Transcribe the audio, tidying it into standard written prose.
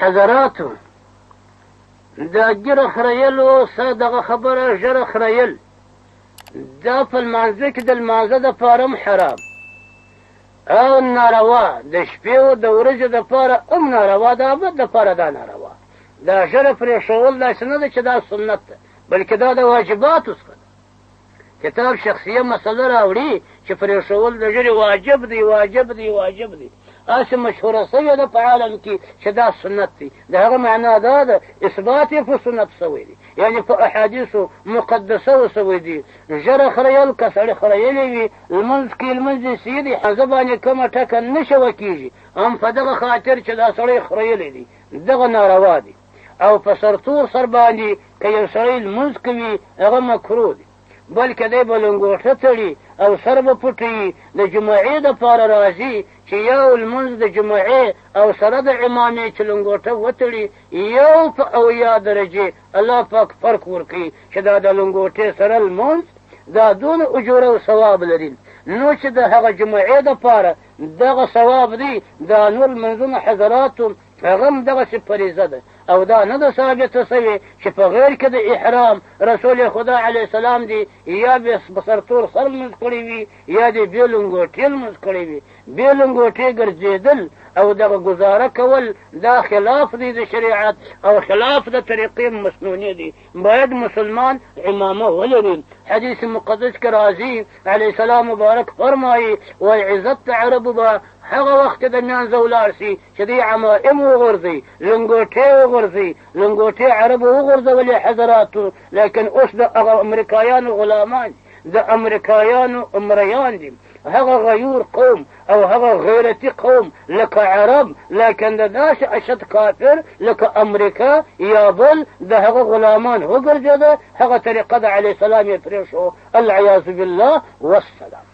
حضراتو دا ګیره خریلو څه دغه خبره ژره خریل دا په لمانځه کې د لمانځه دپاره حرام او ناروا د شپې او د ورځې دپاره هم ناروا د ابد دپاره دا ناروا دا ژره پرېښول داسې نه ده چې دا سنت ده بلکې دا د واجباتو څخه ده کتاب شخصیه مسله راوړي چې پرېښول د ژرې واجب دی واجب دی واجب دی هسې مشهوره سوې ده په عالم کې چې دا سنت دی د هغه معنا دا ده اثبات یې په سنت سوی دی یعنې په احادیثو مقدسو سوی دی ژره خریل که سړی خریلی وي لمونځ کې لمونځ یې سي دی حزه باندې کومه ټکه نه شوه کېږي هم په دغه خاطر چې دا سړی خریلی دی دغه ناروا دی او په سرتور سر باندې که یو سړی لمونځ کوي هغه مکروه دی بلکې دی به لنګوټه تړي او سر به پټوي د جمعې دپاره راځي چې یو لمونځ د جمعې او سره د امامې چې لنګوټه وتړي یو په اویا درجې الله پاک فرق ورکوي چې دا د لنګوټې سره لمونځ دا دونه اجوره او ثواب لري نو چې د هغه جمعې دپاره دغه ثواب دی دا نور لمونځونه حضراتو هغه هم دغسې فریضه ده او دا نه ده ثابته سوې چې په غیر کې د احرام رسول خدا علیه السلام دی یا به سرتور سر لمونځ کړی وي یا دې بې لنګوټې لمونځ کړی وي بې لنګوټې ګرځېدل او دغه ګزاره کول دا خلاف دی د شریعت او خلاف د طریقې مسنونې دی باید مسلمان عمامه ولري حدیث مقدس کې راځي علیه السلام مبارک فرمایي وایي عزت د عربو به هغه وخت د منځه ولاړ شي چې دوی عمائم وغورځي لنګوټې وغورځي لنګوټې عربو وغورځولې حضراتو لیکن اوس د هغه امریکایانو غلامان د امریکایانو امریان دي هغه غیور قوم او هغه غیرتي قوم لکه عرب لیکن د داسې اشد کافر لکه امریکا یا بل د هغه غلامان وګرځېده هغه طریقه د علیه السلام یې پرېښو العیاذ بالله والسلام